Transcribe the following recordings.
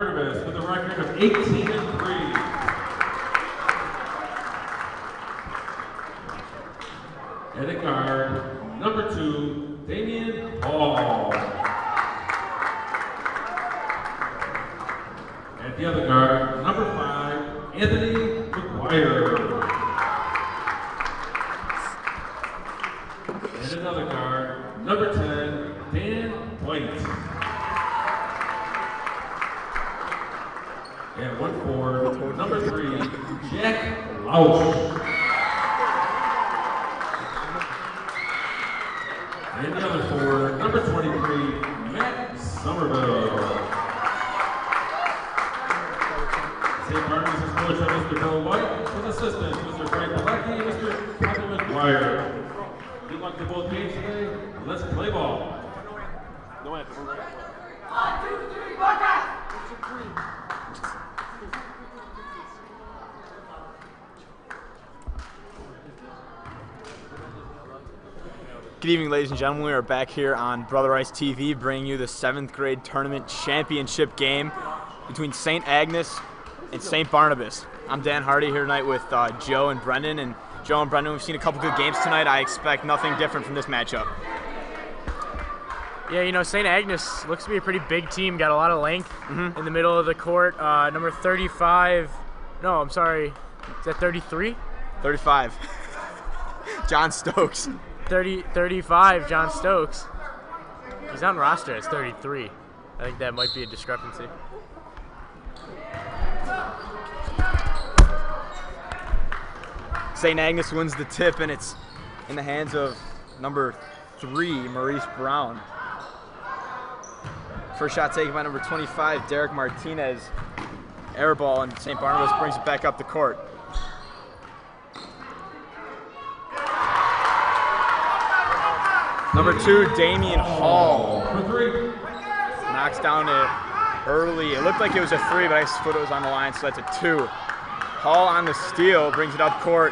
Agnes with a record of 18-3. And at guard, number 2, Damian Hall. At the other guard, number 5, Anthony McGuire. And another guard, number 10, Dan White. And 1 for number 3, Jack Lausch. And the other 4, number 23, Matt Somerville. St. Barnabas' coach are Mr. Bill White, with assistants Mr. Frank Malecki and Mr. Kevin McGuire. Good luck to both games today. Let's play ball. No answer. 1, 2, 3, Buckeye! Good evening, ladies and gentlemen. We are back here on Brother Ice TV, bringing you the 7th grade tournament championship game between St. Agnes and St. Barnabas. I'm Dan Hardy here tonight with Joe and Brendan. And Joe and Brendan, we've seen a couple good games tonight. I expect nothing different from this matchup. Yeah, you know, St. Agnes looks to be a pretty big team. Got a lot of length in the middle of the court. Number 35. No, I'm sorry. Is that 33? 35. John Stokes. 35, John Stokes. He's on roster as 33. I think that might be a discrepancy. St. Agnes wins the tip, and it's in the hands of number 3, Maurice Brown. First shot taken by number 25, Derek Martinez. Air ball, and St. Barnabas brings it back up the court. Number 2, Damian Hall. Knocks down it early. It looked like it was a 3, but I thought it was on the line, so that's a 2. Hall on the steal, brings it up court.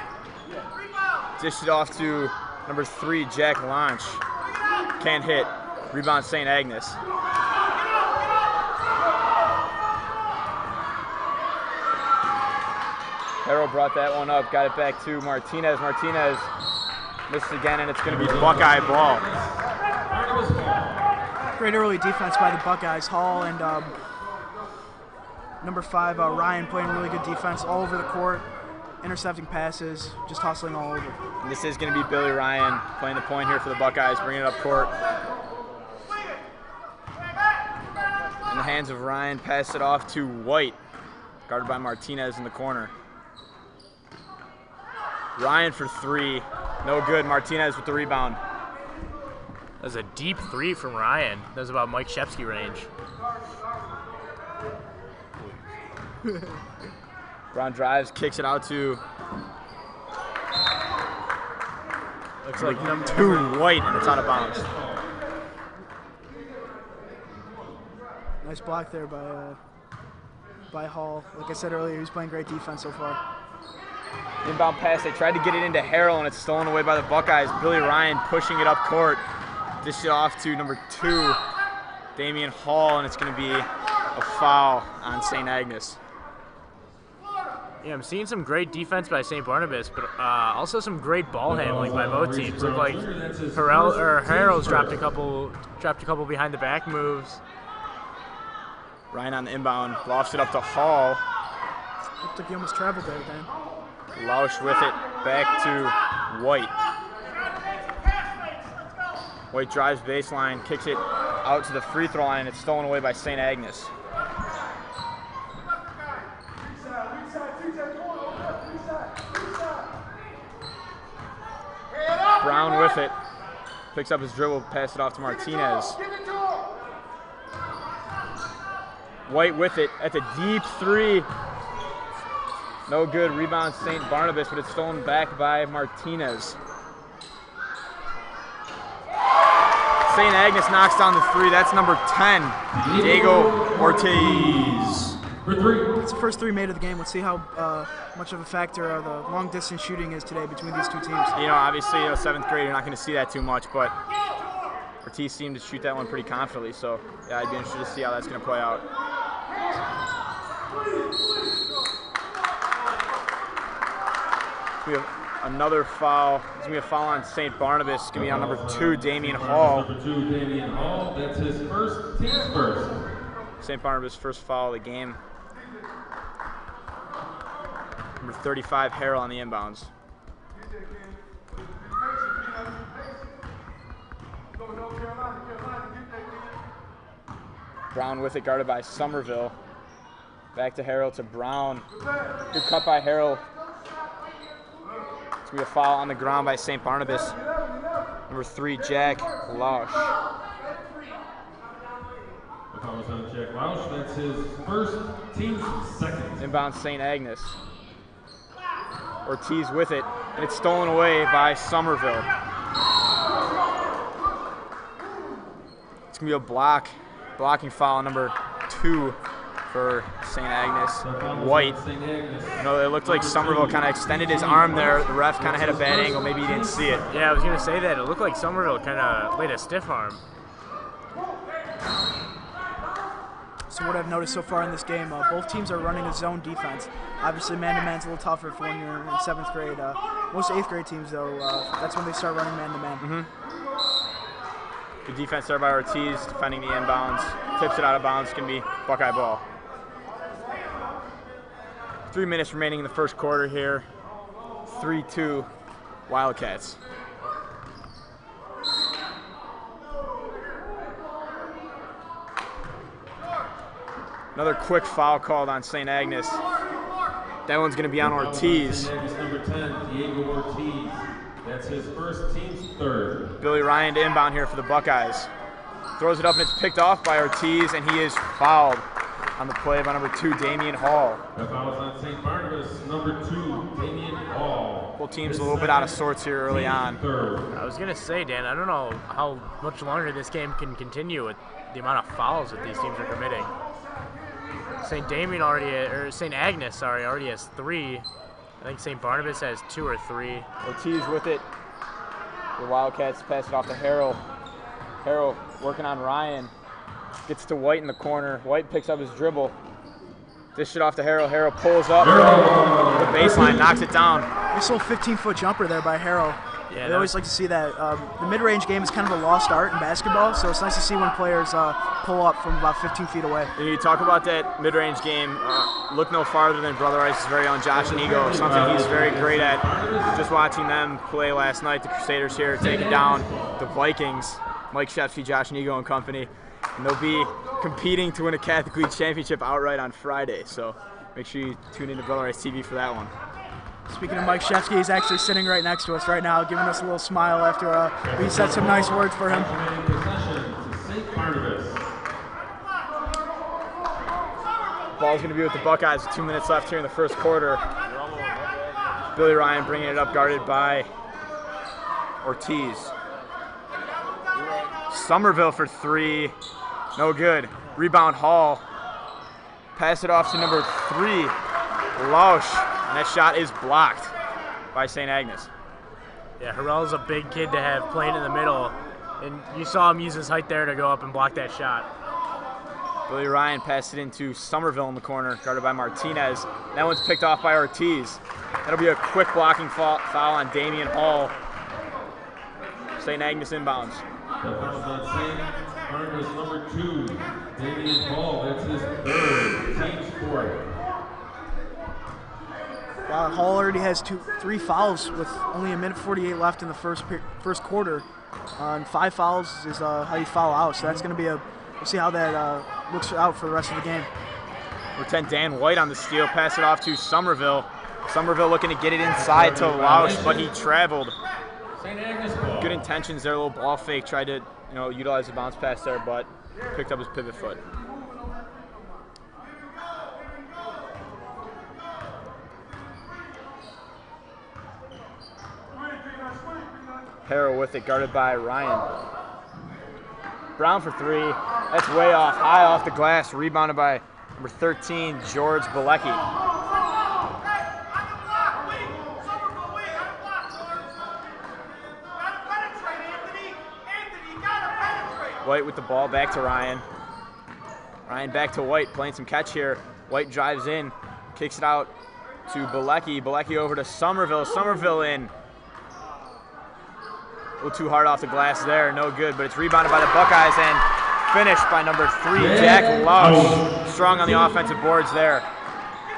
Dished it off to number 3, Jack Launch. Can't hit. Rebound, St. Agnes. Harrell brought that one up, got it back to Martinez. Martinez missed again, and it's going to be Buckeye ball. Great early defense by the Buckeyes. Hall and number 5, Ryan, playing really good defense all over the court, intercepting passes, just hustling all over. And this is going to be Billy Ryan playing the point here for the Buckeyes, bringing it up court. In the hands of Ryan, pass it off to White, guarded by Martinez in the corner. Ryan for 3, no good. Martinez with the rebound. That was a deep 3 from Ryan. That was about Mike Shepsky range. Brown drives, kicks it out to looks like number 2, White, and it's out of bounds. Nice block there by Hall. Like I said earlier, he's playing great defense so far. Inbound pass, they tried to get it into Harrell, and it's stolen away by the Buckeyes. Billy Ryan pushing it up court. Dished it off to number 2, Damian Hall, and it's going to be a foul on St. Agnes. Yeah, I'm seeing some great defense by St. Barnabas, but also some great ball handling by both teams. Look like Harrell's dropped a couple behind the back moves. Ryan on the inbound, lofts it up to Hall. Looked like he almost traveled there, Dan. Lausch with it, back to White. White drives baseline, kicks it out to the free throw line, and it's stolen away by St. Agnes. Brown with it, picks up his dribble, pass it off to Martinez. White with it at the deep 3. No good. Rebound St. Barnabas, but it's stolen back by Martinez. St. Agnes knocks down the 3. That's number 10, Diego Ortiz. It's the first 3 made of the game. Let's see how much of a factor the long-distance shooting is today between these two teams. You know, obviously, 7th grade, you're not going to see that too much, but Ortiz seemed to shoot that one pretty confidently, so yeah, I'd be interested to see how that's going to play out. We have another foul. It's going to be a foul on St. Barnabas. It's going to be on number 2, Damian Hall. Number 2, Damian Hall. That's his team's first. St. Barnabas' first foul of the game. Number 35, Harrell on the inbounds. Brown with it, guarded by Somerville. Back to Harrell, to Brown. Good cut by Harrell. It's going to be a foul on the ground by St. Barnabas. Number 3, Jack Lausch. The foul is on Jack Lausch. That's his team's second. Inbound St. Agnes. Ortiz with it, and it's stolen away by Somerville. It's going to be a blocking foul on number 2 for St. Agnes. White. You know, it looked like Somerville kind of extended his arm there. The ref kind of had a bad angle. Maybe he didn't see it. Yeah, I was going to say that. It looked like Somerville kind of laid a stiff arm. So what I've noticed so far in this game, both teams are running a zone defense. Obviously, man-to-man's a little tougher for when you're in 7th grade. Most 8th grade teams, though, that's when they start running man-to-man. Good defense there by Ortiz, defending the inbounds. Tips it out of bounds. It's going to be Buckeye ball. 3 minutes remaining in the first quarter here. 3-2 Wildcats. Another quick foul called on St. Agnes. That one's going to be on Ortiz. Number 10, Diego Ortiz. That's his team's third. Billy Ryan to inbound here for the Buckeyes. Throws it up and it's picked off by Ortiz, and he is fouled on the play by number 2, Damian Hall. The foul is on St. Barnabas, number 2, Damian Hall. Both teams a little bit out of sorts here early on. I was going to say, Dan, I don't know how much longer this game can continue with the amount of fouls that these teams are committing. St. Agnes already has 3. I think St. Barnabas has 2 or 3. Ortiz with it. The Wildcats pass it off to Harrell. Harrell working on Ryan. Gets to White in the corner. White picks up his dribble. Dish it off to Harrell. Harrell pulls up. The baseline, knocks it down. Nice little 15-foot jumper there by Harrell. Yeah, I always like to see that. The mid-range game is kind of a lost art in basketball, so it's nice to see when players pull up from about 15 feet away. And you talk about that mid-range game. Look no farther than Brother Rice's very own Josh Inigo, something he's very great at. Just watching them play last night, the Crusaders here taking down the Vikings, Mike Shefsky, Josh Inigo and company. And they'll be competing to win a Catholic League championship outright on Friday, so make sure you tune into Brother Rice TV for that one. Speaking of Mike Shefsky, he's actually sitting right next to us right now, giving us a little smile after we said some nice words for him. Ball's going to be with the Buckeyes with 2 minutes left here in the first quarter. Billy Ryan bringing it up, guarded by Ortiz. Somerville for 3, no good. Rebound Hall. Pass it off to number 3, Lausch. And that shot is blocked by St. Agnes. Yeah, Harrell's a big kid to have playing in the middle, and you saw him use his height there to go up and block that shot. Billy Ryan passed it into Somerville in the corner, guarded by Martinez. That one's picked off by Ortiz. That'll be a quick blocking foul on Damian Hall. St. Agnes inbounds. The foul is on St. Barnabas, number 2, Damian Hall. That's his third, team's fourth. Hall already has 3 fouls with only 1:48 left in the first quarter. And 5 fouls is how you foul out. So that's going to be we'll see how that looks out for the rest of the game. Number 10, Dan White on the steal. Pass it off to Somerville. Somerville looking to get it inside to Lausch, but he traveled. Good intentions there, a little ball fake. Tried to utilize the bounce pass there, but picked up his pivot foot. Harrell with it, guarded by Ryan. Brown for 3. That's way off, high off the glass. Rebounded by number 13, George Bilecki. White with the ball, back to Ryan. Ryan back to White, playing some catch here. White drives in, kicks it out to Bilecki. Bilecki over to Somerville. Somerville in. A little too hard off the glass there, no good, but it's rebounded by the Buckeyes and finished by number 3, Jack Lausch. Strong on the offensive boards there.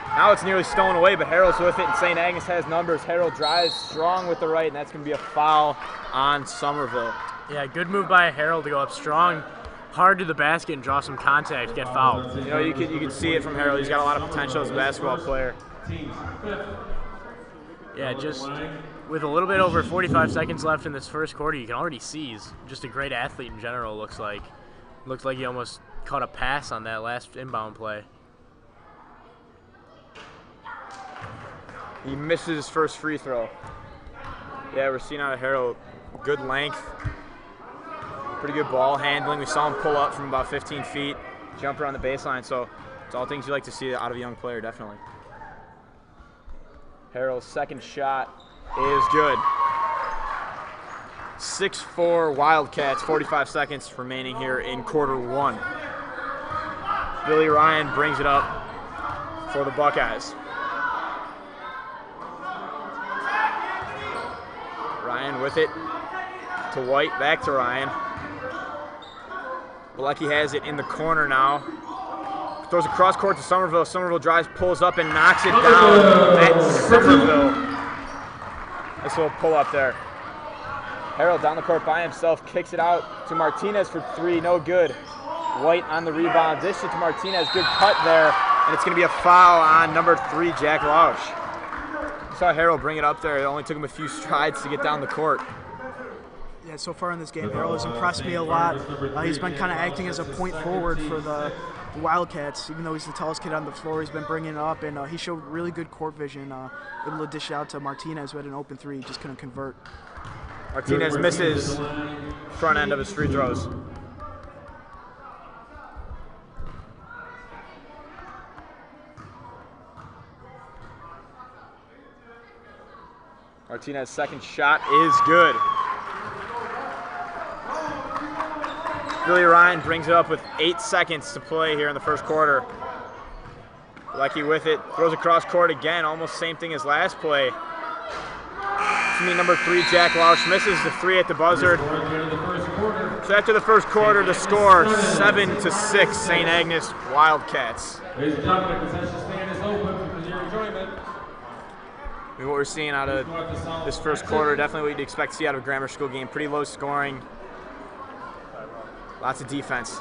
Now it's nearly stolen away, but Harrell's with it, and St. Agnes has numbers. Harrell drives strong with the right, and that's going to be a foul on Somerville. Yeah, good move by Harrell to go up strong, hard to the basket, and draw some contact, get fouled. You know, you can see it from Harrell. He's got a lot of potential as a basketball player. Yeah, just with a little bit over 45 seconds left in this first quarter, you can already see he's just a great athlete in general, looks like. Looks like he almost caught a pass on that last inbound play. He misses his first free throw. Yeah, we're seeing out of Harrell good length, pretty good ball handling. We saw him pull up from about 15 feet, jumper on the baseline, so it's all things you like to see out of a young player, definitely. Harrell's second shot is good. 6-4 Wildcats, 45 seconds remaining here in quarter 1. Billy Ryan brings it up for the Buckeyes. Ryan with it to White, back to Ryan. Bilecki has it in the corner now. Throws across court to Somerville. Somerville drives, pulls up, and knocks it down at Somerville. Nice little pull up there. Harrell down the court by himself, kicks it out to Martinez for 3, no good. White on the rebound, dish it to Martinez, good cut there, and it's going to be a foul on number 3, Jack Lausch. Saw Harrell bring it up there. It only took him a few strides to get down the court. Yeah, so far in this game, Harrell has impressed me a lot. He's been kind of acting as a point forward for the Wildcats. Even though he's the tallest kid on the floor, he's been bringing it up, and he showed really good court vision, able to dish it out to Martinez, who had an open 3, just couldn't convert. Martinez misses front end of his free throws. Martinez's second shot is good. Billy Ryan brings it up with 8 seconds to play here in the first quarter. Bilecki with it, throws across court again, almost same thing as last play. Number 3, Jack Lausch misses the 3 at the buzzer. So after the first quarter, the score 7-6, St. Agnes Wildcats. Ladies and gentlemen, the concession stand is open for your enjoyment. What we're seeing out of this first quarter, definitely what you'd expect to see out of a grammar school game. Pretty low scoring, lots of defense.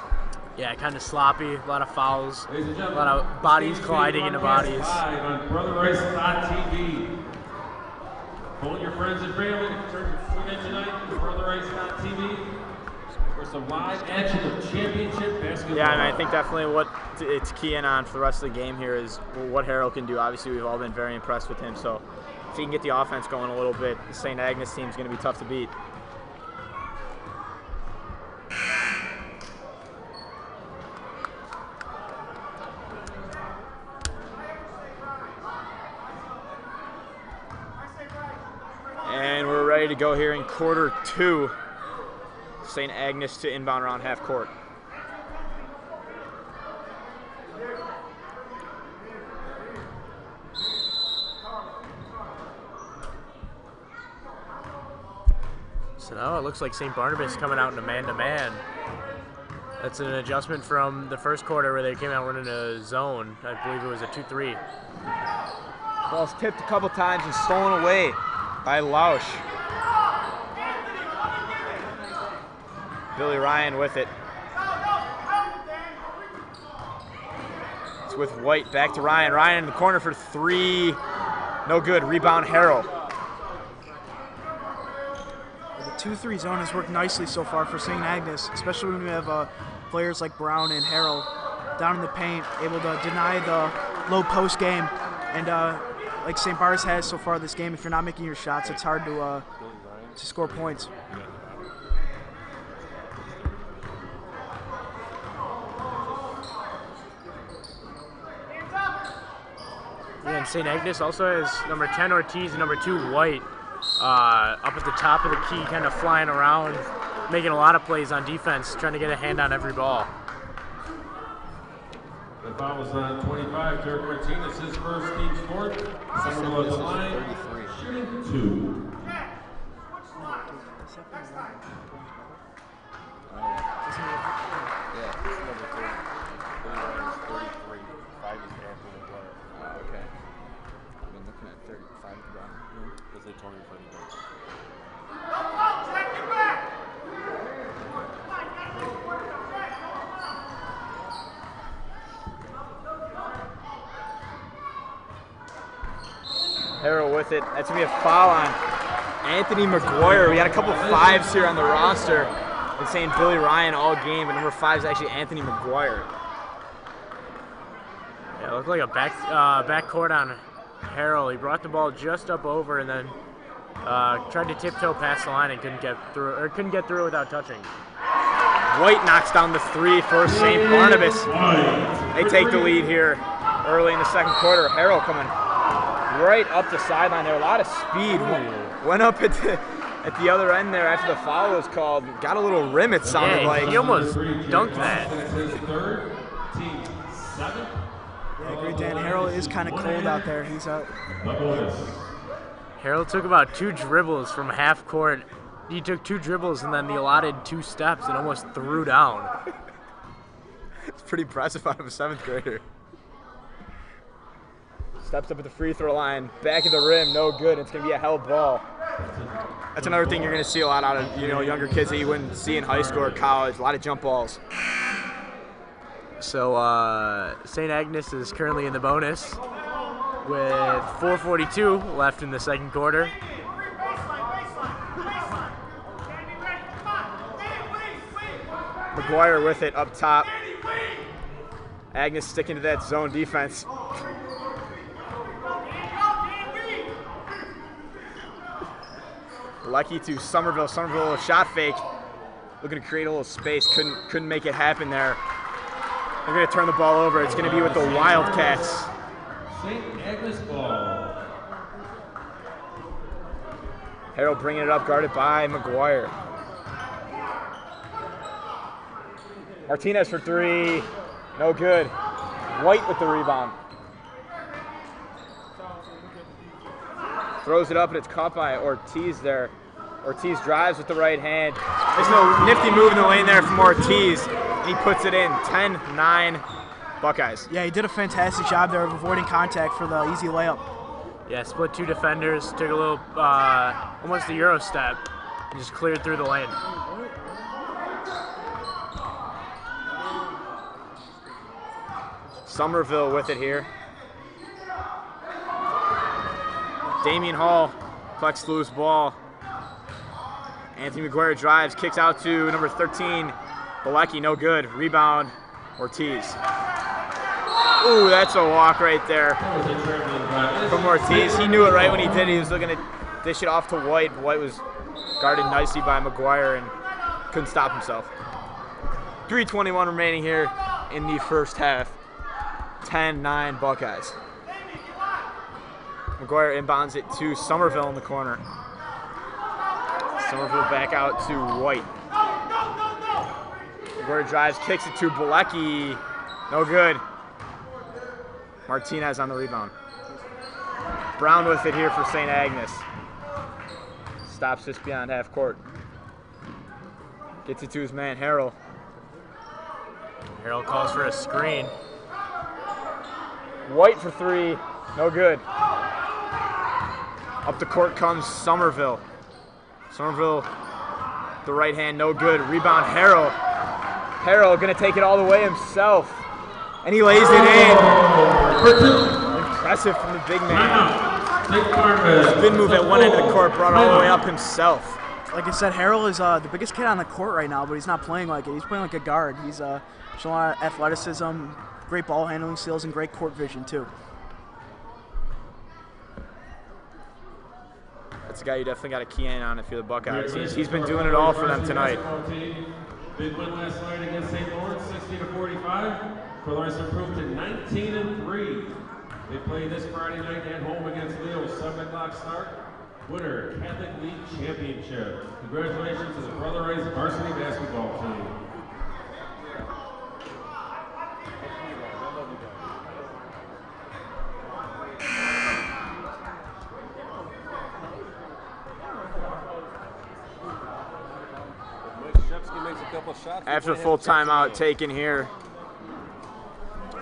Yeah, kind of sloppy, a lot of fouls, a lot of bodies colliding into bodies. On BrotherIce.tv. Phone your friends and family to tune in tonight to BrotherIce.tv for some live action of championship basketball. Yeah, and I think definitely what it's keying on for the rest of the game here is what Harrell can do. Obviously, we've all been very impressed with him, so if he can get the offense going a little bit, the St. Agnes team is going to be tough to beat. And we're ready to go here in quarter 2. St. Agnes to inbound around half court. So now it looks like St. Barnabas coming out in a man-to-man. That's an adjustment from the first quarter where they came out running a zone. I believe it was a 2-3. Ball's tipped a couple times and stolen away by Lausch. Billy Ryan with it. It's with White, back to Ryan. Ryan in the corner for 3. No good. Rebound Harrell. The 2-3 zone has worked nicely so far for St. Agnes, especially when we have players like Brown and Harrell down in the paint, able to deny the low post game. And like St. Bar's has so far this game, if you're not making your shots, it's hard to score points. Yeah, and St. Agnes also has number 10 Ortiz and number 2 White up at the top of the key, kind of flying around, making a lot of plays on defense, trying to get a hand on every ball. The foul was on 25, Derek Martinez, his first team scored. Somerville at the line, shooting 2. Okay. I've been looking at 35 at the bottom. Because they told me for the Harrell with it. That's going to be a foul on Anthony McGuire. We had a couple of 5s here on the roster. Been saying Billy Ryan all game, but number 5 is actually Anthony McGuire. Yeah, it looked like a back court on Harrell. He brought the ball just up over and then tried to tiptoe past the line and couldn't get through without touching. White knocks down the 3 for St. Barnabas. They take the lead here early in the second quarter. Harrell coming right up the sideline there. A lot of speed. Went up at the other end there after the foul was called. Got a little rim, it sounded like. He almost dunked that. Yeah, I agree, Dan. Harrell is kind of cold out there. He's out. Harrell took about 2 dribbles from half court. He took 2 dribbles and then the allotted 2 steps and almost threw down. It's pretty impressive out of a 7th grader. Steps up at the free throw line, back of the rim, no good. It's going to be a held ball. That's another thing you're going to see a lot out of younger kids that you wouldn't see in high school or college. A lot of jump balls. So St. Agnes is currently in the bonus with 4:42 left in the second quarter. McGuire with it up top. Agnes sticking to that zone defense. Lucky to Somerville. Somerville shot fake. Looking to create a little space. Couldn't make it happen there. They're going to turn the ball over. It's going to be with the Wildcats. St. Agnes ball. Harrell bringing it up, guarded by McGuire. Martinez for 3. No good. White with the rebound. Throws it up and it's caught by Ortiz there. Ortiz drives with the right hand. There's no nifty move in the lane there from Ortiz. And he puts it in. 10-9 Buckeyes. Yeah, he did a fantastic job there of avoiding contact for the easy layup. Yeah, split 2 defenders, took a little, almost a Euro step, and just cleared through the lane. Somerville with it here. Damian Hall collects the loose ball. Anthony McGuire drives, kicks out to number 13, Balecki, no good. Rebound, Ortiz. Ooh, that's a walk right there from Ortiz. He knew it right when he did. He was looking to dish it off to White. White was guarded nicely by McGuire and couldn't stop himself. 3:21 remaining here in the first half. 10-9 Buckeyes. McGuire inbounds it to Somerville in the corner. Somerville back out to White. McGuire drives, kicks it to Balecki. No good. Martinez on the rebound. Brown with it here for St. Agnes. Stops just beyond half court. Gets it to his man, Harrell. Harrell calls for a screen. White for 3, no good. Up the court comes Somerville. Somerville, the right hand, no good. Rebound, Harrell. Harrell gonna take it all the way himself. And he lays it in. Impressive from the big man. Spin move at one end of the court, brought it all the way up himself. Like I said, Harrell is the biggest kid on the court right now, but he's not playing like it. He's playing like a guard. He's showing a lot of athleticism, great ball handling skills, and great court vision too. That's a guy you definitely got to key in on if you're the Buckeyes. He's been doing it all for them tonight. Big win last night against St. Lawrence, 60-45. Lawrence improved to 19-3. They play this Friday night at home against Leo, 7 o'clock start. Winner, Catholic League Championship. Congratulations to the Brother Rice varsity basketball team. After the full timeout taken here,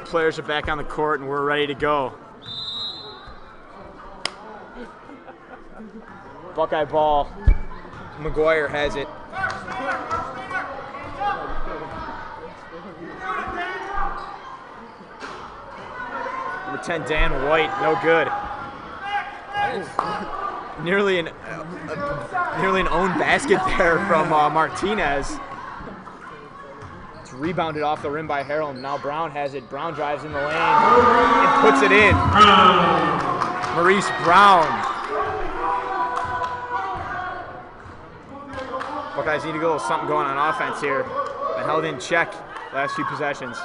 players are back on the court and we're ready to go. Buckeye ball. McGuire has it. Number 10, Dan White, no good. Nearly an own basket there from Martinez. It's rebounded off the rim by Harold. Now Brown has it. Brown drives in the lane and puts it in. Maurice Brown. Buckeyes need to get a little something going on offense here. Been held in check last few possessions.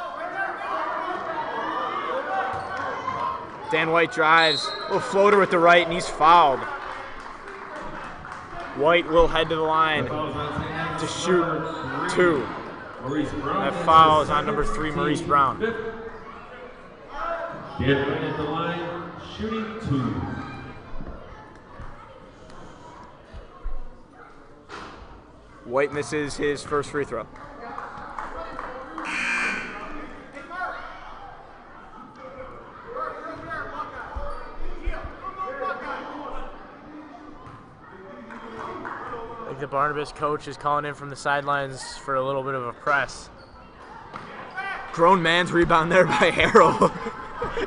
Dan White drives, a little floater with the right, and he's fouled. White will head to the line to shoot 2. That foul is on number 3, Maurice Brown. Dan White at the line, shooting 2. White misses his first free throw. The Barnabas coach is calling in from the sidelines for a little bit of a press. Grown man's rebound there by Harold.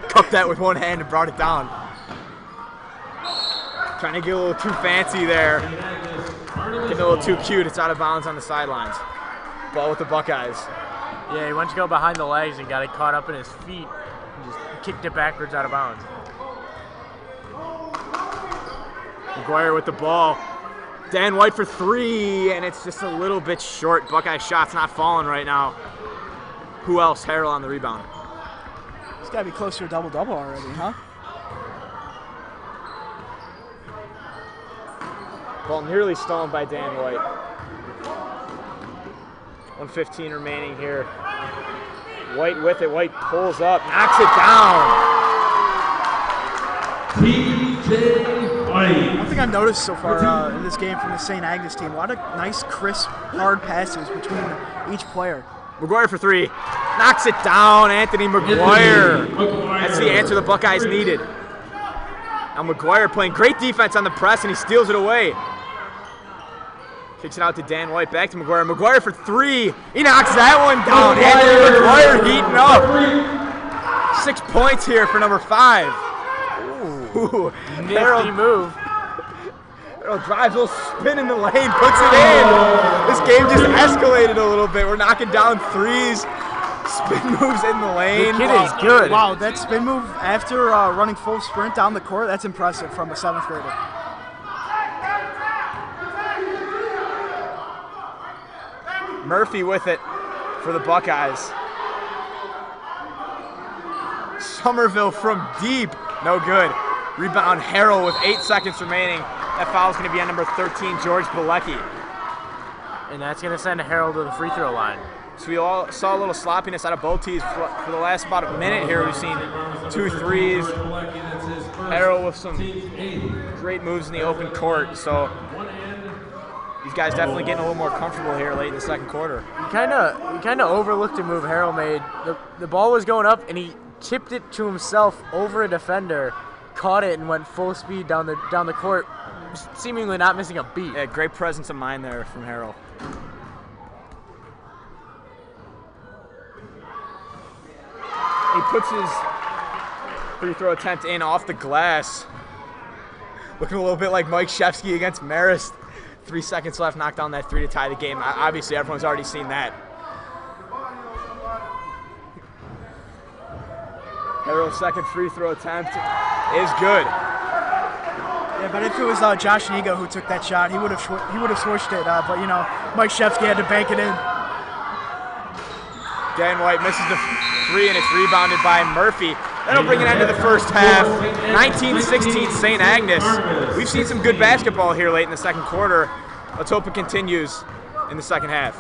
Cupped that with one hand and brought it down. Trying to get a little too fancy there. Getting a little too cute. It's out of bounds on the sidelines. Ball with the Buckeyes. Yeah, he went to go behind the legs and got it caught up in his feet and just kicked it backwards out of bounds. McGuire with the ball. Dan White for 3, and it's just a little bit short. Buckeye shot's not falling right now. Who else? Harold on the rebound. He's got to be close to a double-double already, huh? Ball nearly stolen by Dan White. 1:15 remaining here. White with it. White pulls up, knocks it down. T.J. White. One thing I've noticed so far in this game from the St. Agnes team, a lot of nice, crisp, hard passes between each player. McGuire for 3. Knocks it down, Anthony McGuire. That's the answer the Buckeyes needed. Now McGuire playing great defense on the press, and he steals it away. Kicks it out to Dan White, back to McGuire. McGuire for 3. He knocks that one down. Anthony McGuire heating up. 6 points here for number 5. Ooh, Nifty move. Harold drives, a little spin in the lane, puts it in. This game just escalated a little bit. We're knocking down 3s. Spin moves in the lane. The kid is good. Wow, that spin move after running full sprint down the court, that's impressive from a 7th grader. Murphy with it for the Buckeyes. Somerville from deep, no good. Rebound Harold with 8 seconds remaining. That foul is going to be on number 13, George Bilecki. And that's going to send Harold to the free throw line. So we all saw a little sloppiness out of both teams for the last about a minute here. We've seen 2 threes. Harold with some great moves in the open court. So these guys definitely getting a little more comfortable here late in the second quarter. We kind of overlooked a move Harold made. The ball was going up, and he tipped it to himself over a defender, caught it, and went full speed down the court, seemingly not missing a beat. Yeah, great presence of mind there from Harold. He puts his free throw attempt in off the glass. Looking a little bit like Mike Shefsky against Marist. 3 seconds left, knocked down that 3 to tie the game. Obviously, everyone's already seen that. Harold's second free throw attempt is good. Yeah, but if it was Josh Niga who took that shot, he would have switched it. But you know, Mike Shefsky had to bank it in. Dan White misses the 3, and it's rebounded by Murphy. That'll bring it end to the first half. 19-16 St. Agnes. We've seen some good basketball here late in the second quarter. Let's hope it continues in the second half.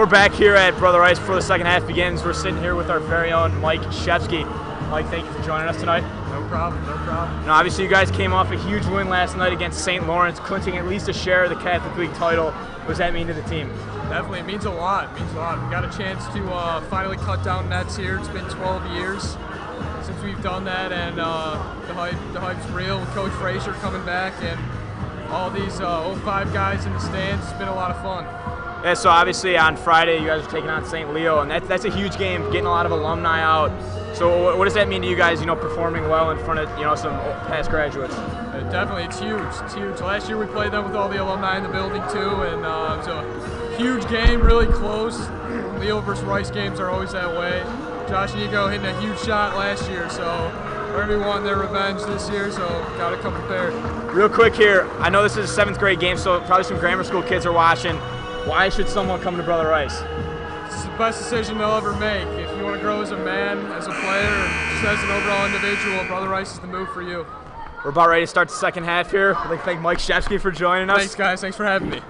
We're back here at Brother Rice before the second half begins. We're sitting here with our very own Mike Shepsky. Mike, thank you for joining us tonight. No problem, no problem. Now, obviously, you guys came off a huge win last night against St. Lawrence, clinching at least a share of the Catholic League title. What does that mean to the team? Definitely, it means a lot. It means a lot. We got a chance to finally cut down nets here. It's been 12 years since we've done that, and the hype's real with Coach Frazier coming back and all these 05 guys in the stands. It's been a lot of fun. Yeah, so obviously on Friday you guys are taking on St. Leo, and that's a huge game, getting a lot of alumni out. So what does that mean to you guys, performing well in front of, some past graduates? Definitely, it's huge. It's huge. Last year we played them with all the alumni in the building too, and it was a huge game, really close. Leo versus Rice games are always that way. Josh Nico hitting a huge shot last year, so they're going to be wanting their revenge this year, so got to come prepared. Real quick here, I know this is a 7th grade game, so probably some grammar school kids are watching. Why should someone come to Brother Rice? It's the best decision they'll ever make. If you want to grow as a man, as a player, and just as an overall individual, Brother Rice is the move for you. We're about ready to start the second half here. I'd like to thank Mike Shepsky for joining us. Thanks, guys. Thanks for having me.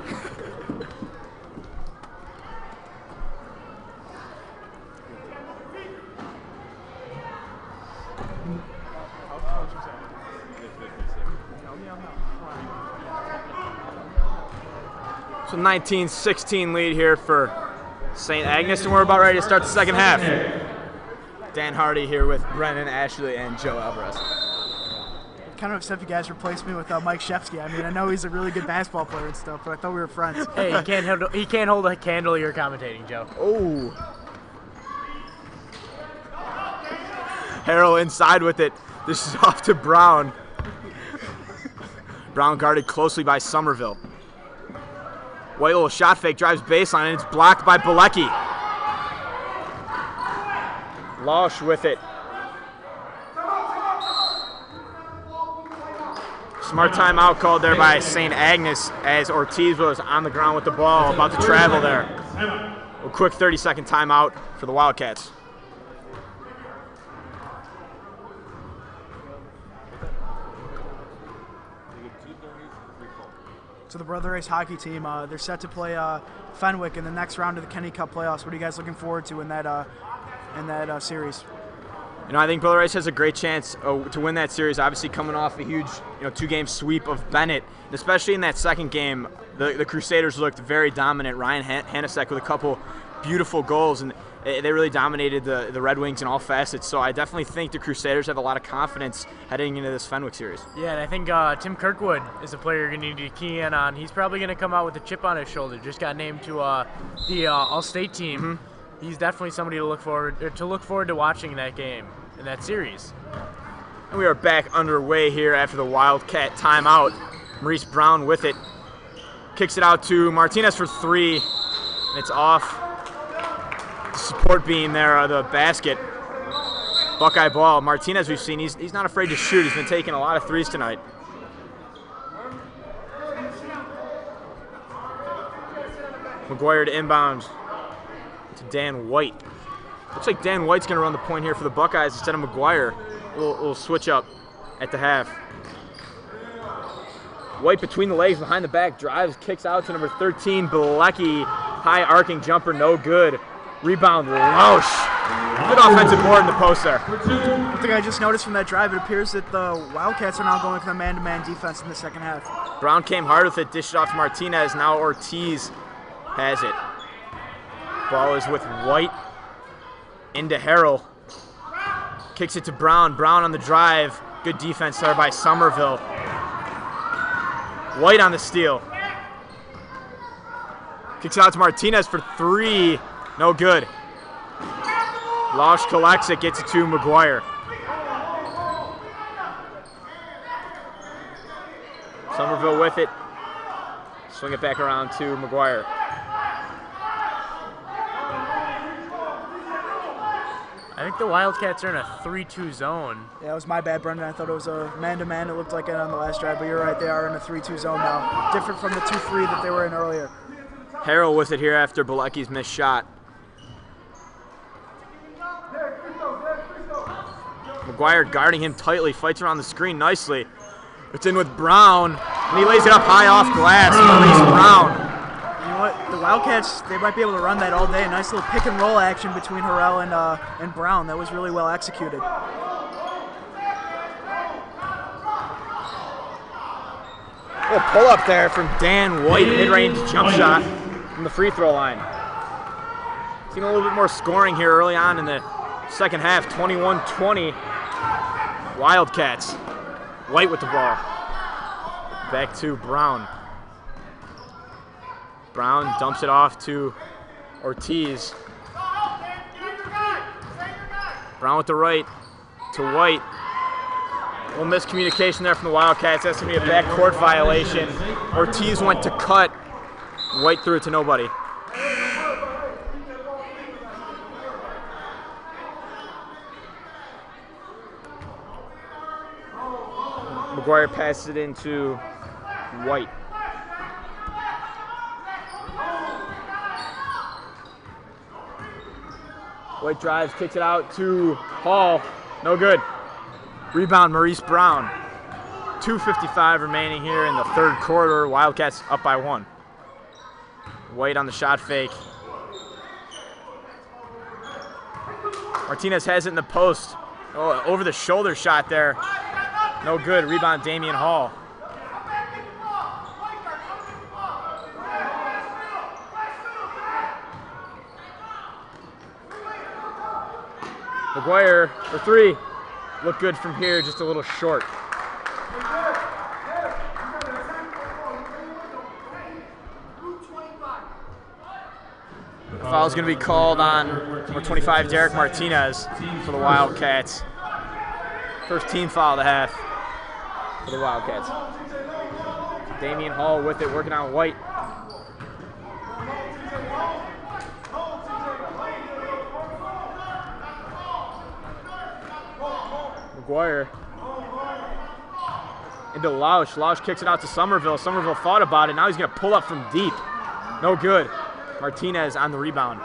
So 19-16 lead here for St. Agnes, and we're about ready to start the second half. Dan Hardy here with Brennan, Ashley, and Joe Alvarez. Kind of upset if you guys replaced me with Mike Shepsky. I mean, I know he's a really good basketball player and stuff, but I thought we were friends. Hey, he can't hold a candle you're commentating, Joe. Oh. Harrell inside with it. This is off to Brown. Brown guarded closely by Somerville. White little shot fake, drives baseline, and it's blocked by Bilecki. Losh with it. Smart timeout called there by St. Agnes as Ortiz was on the ground with the ball, about to travel there. A quick 30-second timeout for the Wildcats. So the Brother Rice hockey team, they're set to play Fenwick in the next round of the Kenny Cup playoffs. What are you guys looking forward to in that series? I think Brother Rice has a great chance to win that series. Obviously, coming off a huge, 2-game sweep of Bennett, and especially in that second game, the Crusaders looked very dominant. Ryan Hanasek with a couple beautiful goals, and they really dominated the Red Wings in all facets. So I definitely think the Crusaders have a lot of confidence heading into this Fenwick series. Yeah, and I think Tim Kirkwood is a player you're going to need to key in on. He's probably going to come out with a chip on his shoulder. Just got named to the All-State team. Mm-hmm. He's definitely somebody to look forward to watching in that game, in that series. And we are back underway here after the Wildcat timeout. Maurice Brown with it. Kicks it out to Martinez for 3, and it's off. Support beam there, the basket. Buckeye ball. Martinez, we've seen, he's not afraid to shoot. He's been taking a lot of threes tonight. McGuire to inbound to Dan White. Looks like Dan White's going to run the point here for the Buckeyes instead of McGuire. A little switch up at the half. White between the legs, behind the back, drives, kicks out to number 13, Bilecki. High arcing jumper, no good. Rebound, Lausch. Good offensive board in the post there. One thing I just noticed from that drive, it appears that the Wildcats are now going for the man-to-man defense in the second half. Brown came hard with it, dished it off to Martinez. Now Ortiz has it. Ball is with White into Harrell. Kicks it to Brown. Brown on the drive. Good defense there by Somerville. White on the steal. Kicks it out to Martinez for 3. No good. Lausch collects it, gets it to McGuire. Somerville with it. Swing it back around to McGuire. I think the Wildcats are in a 3-2 zone. Yeah, it was my bad, Brendan. I thought it was a man-to-man. It looked like it on the last drive, but you're right. They are in a 3-2 zone now. Different from the 2-3 that they were in earlier. Harrell with it here after Bilecki's missed shot. McGuire guarding him tightly, fights around the screen nicely. It's in with Brown, and he lays it up high off glass. Maurice Brown. You know what? The Wildcats, they might be able to run that all day. A nice little pick and roll action between Harrell and Brown. That was really well executed. Little pull up there from Dan White, mid-range jump shot from the free throw line. Seeing a little bit more scoring here early on in the second half, 21-20. Wildcats. White with the ball. Back to Brown. Brown dumps it off to Ortiz. Brown with the right to White. A little miscommunication there from the Wildcats. That's going to be a backcourt violation. Ortiz went to cut. White threw it to nobody. McGuire passes it into White. White drives, kicks it out to Hall. No good. Rebound, Maurice Brown. 2:55 remaining here in the third quarter. Wildcats up by 1. White on the shot fake. Martinez has it in the post. Oh, over the shoulder shot there. No good. Rebound, Damian Hall. McGuire for 3. Look good from here, just a little short. Foul's going to be called on number 25, Derek Martinez, for the Wildcats. First team foul of the half for the Wildcats. Damian Hall with it, working on White. McGuire into Lausch. Lausch kicks it out to Somerville. Somerville thought about it. Now he's going to pull up from deep. No good. Martinez on the rebound.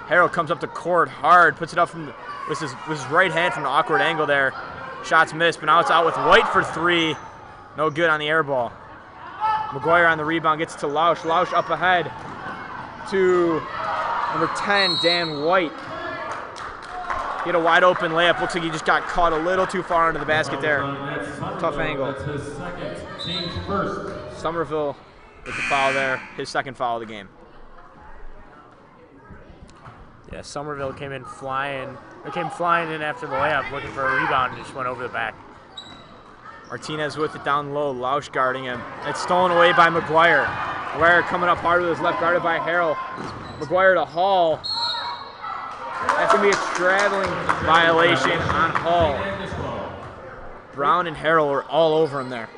Harrell comes up to court hard, puts it up from with his right hand from an awkward angle there. Shots missed, but now it's out with White for 3. No good on the air ball. McGuire on the rebound, gets to Lausch. Lausch up ahead to number 10, Dan White. He had a wide open layup. Looks like he just got caught a little too far into the basket there. Tough angle. That's his second, team's first. Somerville with the foul there. His second foul of the game. Yeah, Somerville came flying in after the layup, looking for a rebound, and just went over the back. Martinez with it down low. Lausch guarding him. It's stolen away by McGuire. McGuire coming up hard with his left, guarded by Harrell. McGuire to Hall. That's going to be a traveling violation on Hall. Brown and Harrell were all over him there.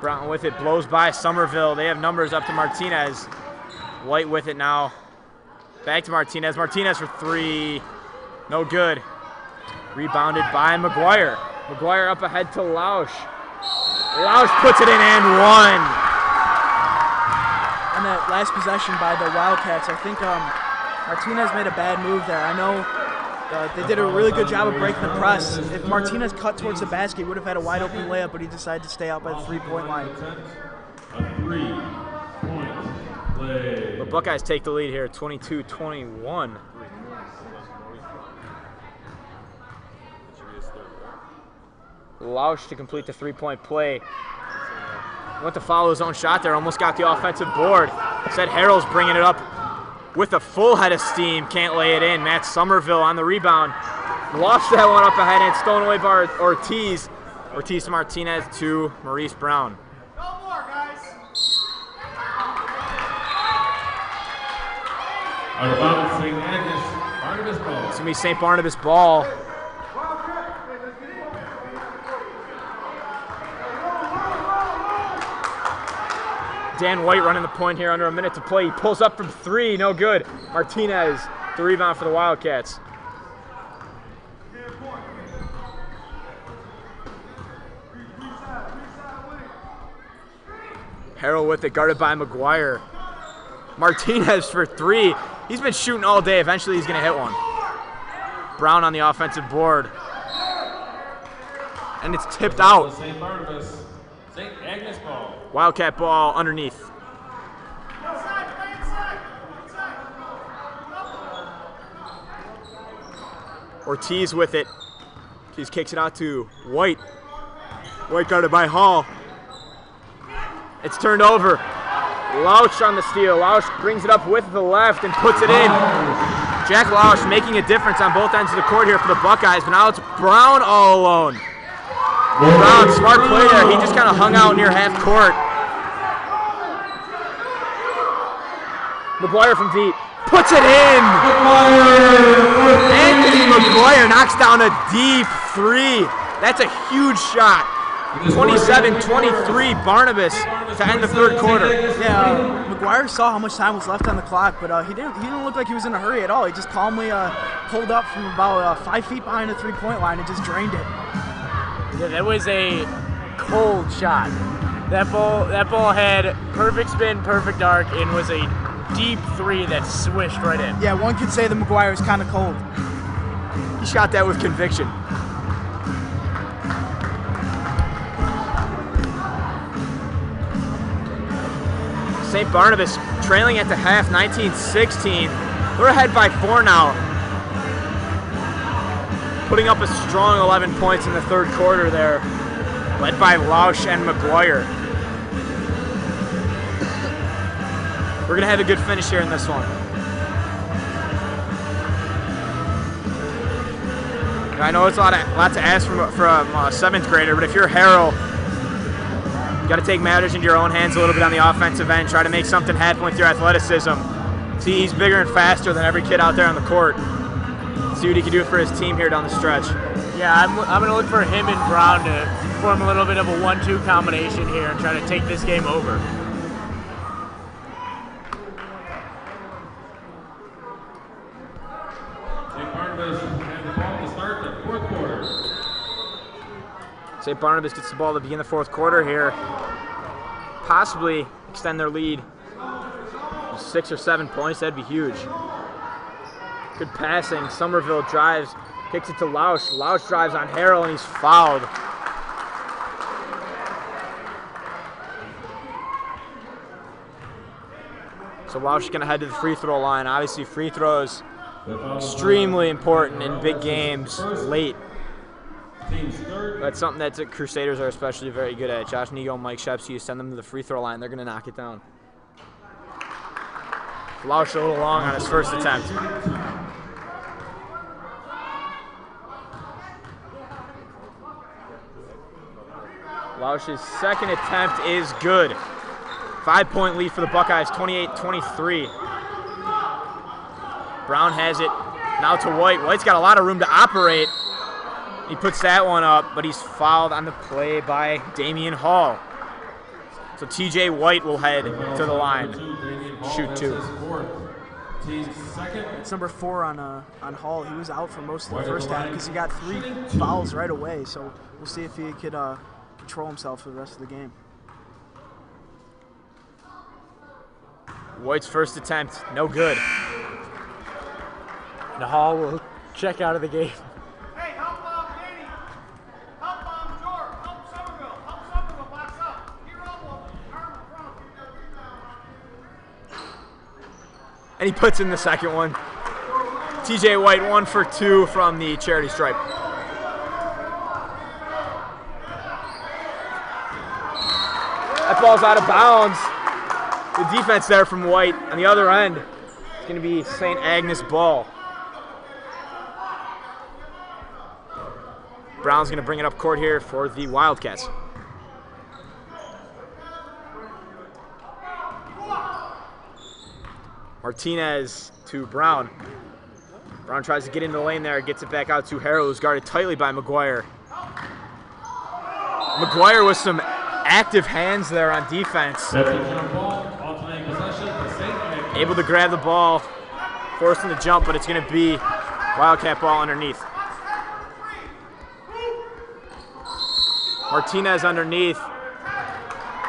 Brown with it, blows by Somerville. They have numbers up to Martinez. White with it now. Back to Martinez. Martinez for 3. No good. Rebounded by McGuire. McGuire up ahead to Lausch. Lausch puts it in and 1. On that last possession by the Wildcats, I think Martinez made a bad move there. I know they did a really good job of breaking the press. If Martinez cut towards the basket, he would have had a wide open layup, but he decided to stay out by the 3-point line. A 3-point play. The Buckeyes take the lead here, 22-21. Lausch to complete the 3-point play. Went to follow his own shot there, almost got the offensive board. Said Harrell's bringing it up with a full head of steam, can't lay it in. Matt Somerville on the rebound. Lost that one up ahead, and it's stolen away by Ortiz. Ortiz to Martinez to Maurice Brown. Out of bounds, St. Agnes, Barnabas ball. It's going to be St. Barnabas ball. Dan White running the point here, under a minute to play. He pulls up from 3, no good. Martinez, the rebound for the Wildcats. Harrell with it, guarded by McGuire. Martinez for 3. He's been shooting all day. Eventually he's going to hit one. Brown on the offensive board. and it's tipped out. St. Barnabas, St. Agnes ball. Wildcat ball underneath. Ortiz with it. Ortiz kicks it out to White. White guarded by Hall. It's turned over. Lausch on the steal. Lausch brings it up with the left and puts it in. Jack Lausch making a difference on both ends of the court here for the Buckeyes, but now it's Brown all alone. Brown, smart play there. He just kind of hung out near half court. McGuire from deep. Puts it in! Anthony McGuire knocks down a deep three. That's a huge shot. 27-23 Barnabas to end the third quarter. Yeah, McGuire saw how much time was left on the clock, but he didn't look like he was in a hurry at all. He just calmly pulled up from about 5 feet behind the three-point line and just drained it. Yeah, that was a cold shot. That ball had perfect spin, perfect arc, and was a deep three that swished right in. Yeah, one could say that McGuire is kind of cold. He shot that with conviction. St. Barnabas trailing at the half, 19-16. They're ahead by 4 now. Putting up a strong 11 points in the third quarter there, led by Lausch and McGuire. We're gonna have a good finish here in this one. I know it's a lot to ask from a 7th grader, but if you're Harrell, you got to take matters into your own hands a little bit on the offensive end. Try to make something happen with your athleticism. See, he's bigger and faster than every kid out there on the court. See what he can do for his team here down the stretch. Yeah, I'm going to look for him and Brown to form a little bit of a 1-2 combination here and try to take this game over. St. Barnabas has the ball to start the fourth quarter. St. Barnabas gets the ball to begin the fourth quarter here. Possibly extend their lead. 6 or 7 points, that'd be huge. Good passing. Somerville drives, kicks it to Lausch. Lausch drives on Harrell and he's fouled. So Lausch is going to head to the free throw line. Obviously, free throws extremely important in big games late. That's something that the Crusaders are especially very good at. Josh Nigo and Mike Shepsey, you send them to the free throw line, they're going to knock it down. Lausch a little long on his first attempt. Lausch's second attempt is good. 5-point lead for the Buckeyes, 28-23. Brown has it now to White. White's got a lot of room to operate. He puts that one up, but he's fouled on the play by Damian Hall. So TJ White will head to the line. Shoot 2. It's number 4 on Hall. He was out for most of the first half because he got 3 fouls right away. So we'll see if he could control himself for the rest of the game. White's first attempt, no good. And Hall will check out of the game. Hey, help Danny. Help George. Help Somerville. Help Somerville box up. Get your elbow. Arm in front. And he puts in the second one. TJ White 1 for 2 from the charity stripe. That ball's out of bounds. The defense there from White on the other end. It's going to be St. Agnes ball. Brown's going to bring it up court here for the Wildcats. Martinez to Brown. Brown tries to get into the lane there, gets it back out to Harrell, who's guarded tightly by McGuire. McGuire with some active hands there on defense. Able to grab the ball, forcing the jump, but it's going to be Wildcat ball underneath. Martinez underneath.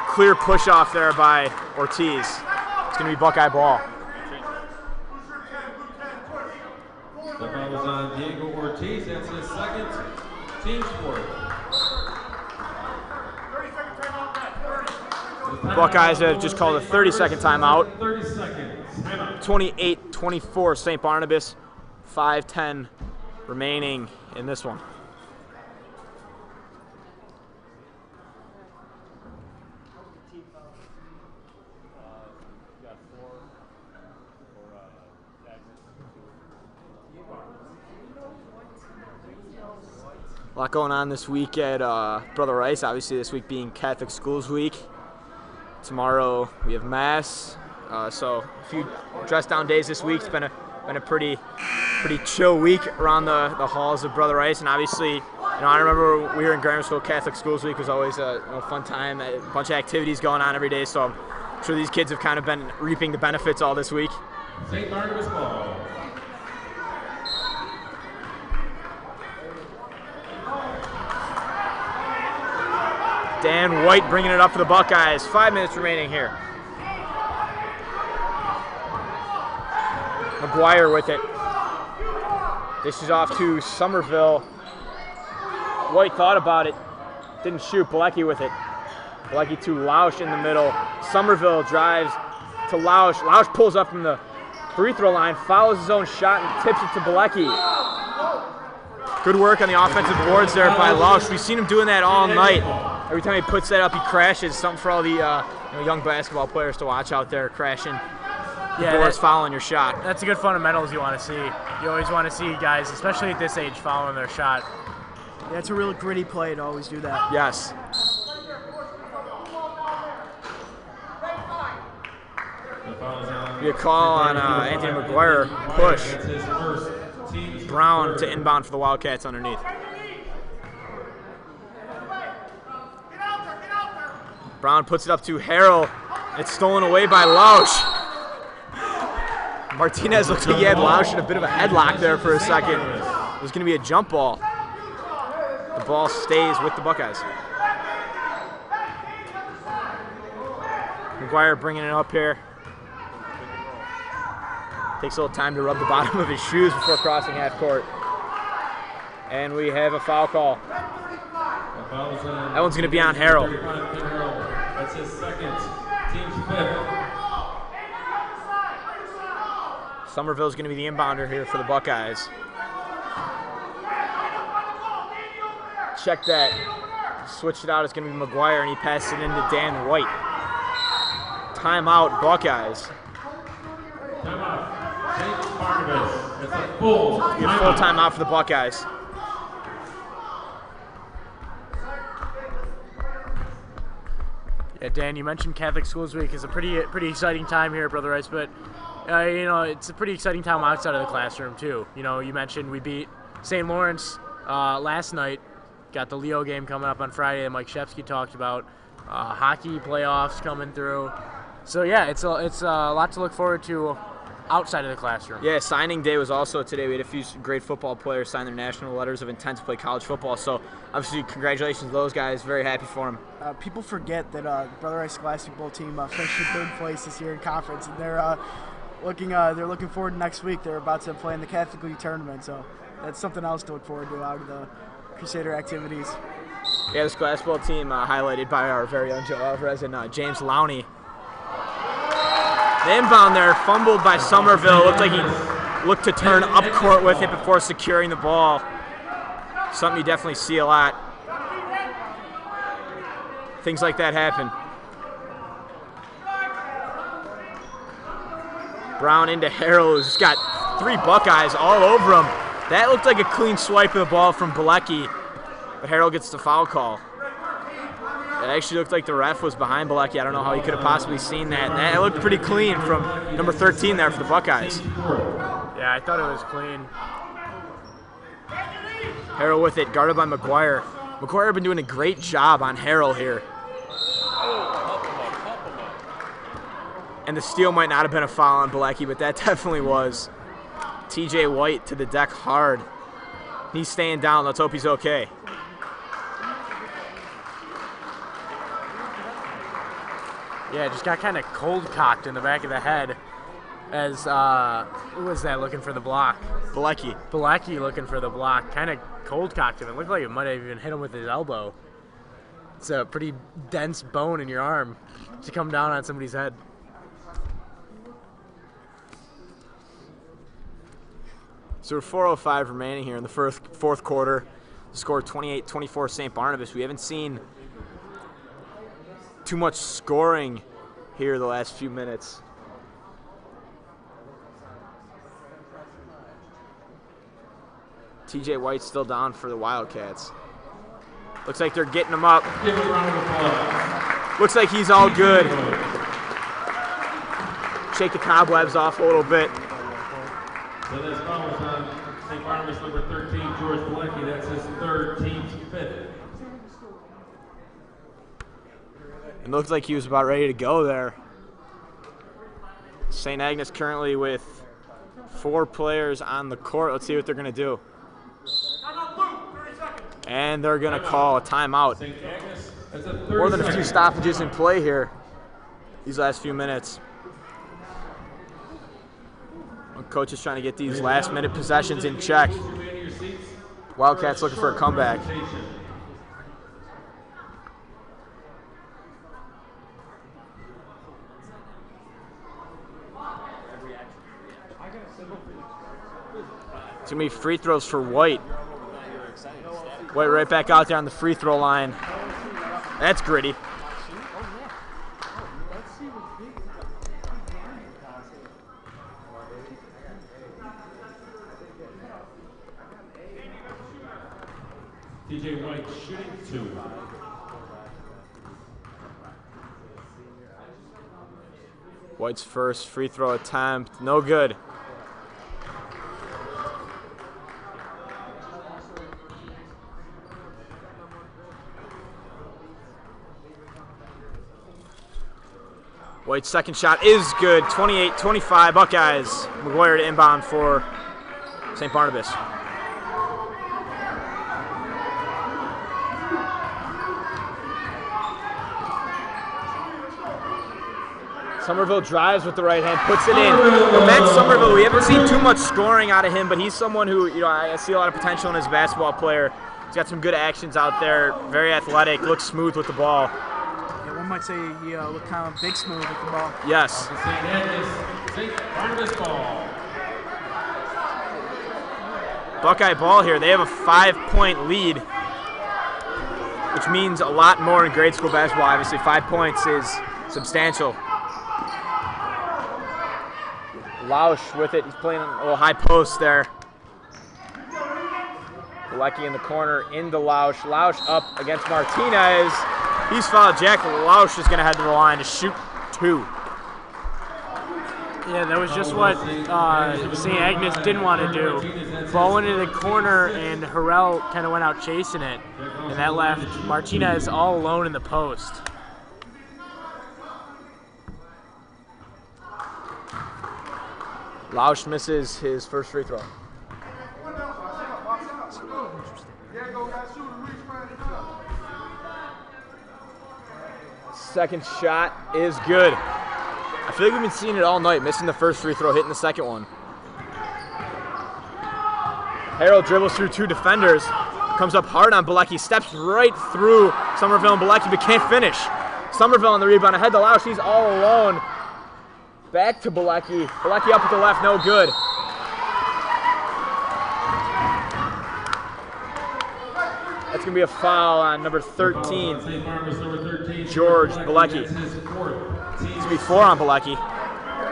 Clear push off there by Ortiz. It's going to be Buckeye ball. The foul is on Diego Ortiz. That's his second team sport. Buckeyes have just called a 30-second timeout. 30 seconds. Timeout. 28-24 St. Barnabas. 5:10 remaining in this one. A lot going on this week at Brother Rice. Obviously, this week being Catholic Schools Week. Tomorrow we have Mass. So a few dress-down days this week. It's been a pretty chill week around the halls of Brother Rice. And obviously, I remember we were in grammar school. Catholic Schools Week was always a fun time. A bunch of activities going on every day. So I'm sure these kids have kind of been reaping the benefits all this week. St. Barnabas ball. Dan White bringing it up for the Buckeyes. 5 minutes remaining here. McGuire with it. This is off to Somerville. White thought about it. Didn't shoot. Bilecki with it. Bilecki to Lausch in the middle. Somerville drives to Lausch. Lausch pulls up from the free throw line, follows his own shot, and tips it to Bilecki. Good work on the offensive boards there by Lausch. We've seen him doing that all night. Every time he puts that up, he crashes. Something for all the young basketball players to watch out there, crashing the boards, following your shot. That's a good fundamentals you want to see. You always want to see guys, especially at this age, following their shot. Yeah, it's a real gritty play to always do that. Yes. Be a call on Anthony McGuire. Push. Brown to inbound for the Wildcats underneath. Brown puts it up to Harrell. It's stolen away by Lausch. Martinez looks like he had Lausch in a bit of a headlock there for a second. It was going to be a jump ball. The ball stays with the Buckeyes. McGuire bringing it up here. Takes a little time to rub the bottom of his shoes before crossing half court. And we have a foul call. That one's going to be on Harrell. That's his second. Team's fifth. Somerville's going to be the inbounder here for the Buckeyes. Check that. Switched it out. It's going to be McGuire, and he passes it into Dan White. Timeout, Buckeyes. Timeout. St. Barnabas. It's a full Timeout for the Buckeyes. Yeah, Dan, you mentioned Catholic Schools Week is a pretty exciting time here at Brother Rice, but it's a pretty exciting time outside of the classroom too. You mentioned we beat St. Lawrence last night. Got the Leo game coming up on Friday that Mike Shepsky talked about. Hockey playoffs coming through. So yeah, it's a lot to look forward to outside of the classroom. Yeah, signing day was also today. We had a few great football players sign their national letters of intent to play college football. So obviously, congratulations to those guys. Very happy for them. People forget that Brother Rice basketball team finished in third place this year in conference, and they're looking forward to next week. They're about to play in the Catholic League tournament, so that's something else to look forward to out of the Crusader activities. Yeah, this basketball team highlighted by our very own Joe Alvarez and James Lowney. The inbound there, fumbled by Somerville. Looked like he looked to turn up court with it before securing the ball. Something you definitely see a lot. Things like that happen. Brown into Harrell, who's got 3 Buckeyes all over him. That looked like a clean swipe of the ball from Bilecki, but Harrell gets the foul call. It actually looked like the ref was behind Bilecki. I don't know how he could have possibly seen that. That looked pretty clean from number 13 there for the Buckeyes. Yeah, I thought it was clean. Harrell with it, guarded by McGuire. McGuire had been doing a great job on Harrell here. And the steal might not have been a foul on Bilecki, but that definitely was. TJ White to the deck hard. He's staying down. Let's hope he's okay. Yeah, just got kind of cold cocked in the back of the head as, who was that looking for the block? Bilecki. Bilecki looking for the block. Kind of cold cocked him. It looked like it might have even hit him with his elbow. It's a pretty dense bone in your arm to come down on somebody's head. So we're 4:05 remaining here in the fourth quarter. The score 28-24 St. Barnabas. We haven't seen too much scoring here the last few minutes. TJ White's still down for the Wildcats. Looks like they're getting him up. Give him a round of applause. Looks like he's all good. Shake the cobwebs off a little bit. So this foul is on St. Barnabas number 13, George Bilecki. That's his third, team's fifth. It looks like he was about ready to go there. St. Agnes currently with 4 players on the court. Let's see what they're going to do. And they're going to call a timeout. St. Agnes has a More than a few stoppages in play here these last few minutes. Coach is trying to get these last-minute possessions in check. Wildcats looking for a comeback. It's going to be free throws for White. White right back out there on the free throw line. That's gritty. TJ White shooting 2. White's first free throw attempt, no good. White's second shot is good, 28-25 Buckeyes. McGuire to inbound for St. Barnabas. Somerville drives with the right hand, puts it in. Matt Somerville, we haven't seen too much scoring out of him, but he's someone who, I see a lot of potential in his basketball player. He's got some good actions out there, very athletic, looks smooth with the ball. Yeah, one might say he looked kind of big smooth with the ball. Yes. St. Agnes, St. Barnabas ball. Buckeye ball here. They have a 5-point lead, which means a lot more in grade school basketball. Obviously, 5 points is substantial. Lausch with it. He's playing a little high post there. Bilecki in the corner into Lausch. Lausch up against Martinez. He's fouled. Jack Lausch is going to head to the line to shoot 2. Yeah, that was just what St. Agnes didn't want to do. Ball went into the corner, and Harrell kind of went out chasing it, and that left Martinez all alone in the post. Lausch misses his first free throw. Second shot is good. I feel like we've been seeing it all night, missing the first free throw, hitting the second one. Harold dribbles through 2 defenders, comes up hard on Bilecki, steps right through Somerville and Bilecki, but can't finish. Somerville on the rebound, ahead to Lausch, he's all alone. Back to Bilecki. Bilecki up with the left, no good. That's going to be a foul on number 13, George Bilecki. It's going to be 4 on Bilecki.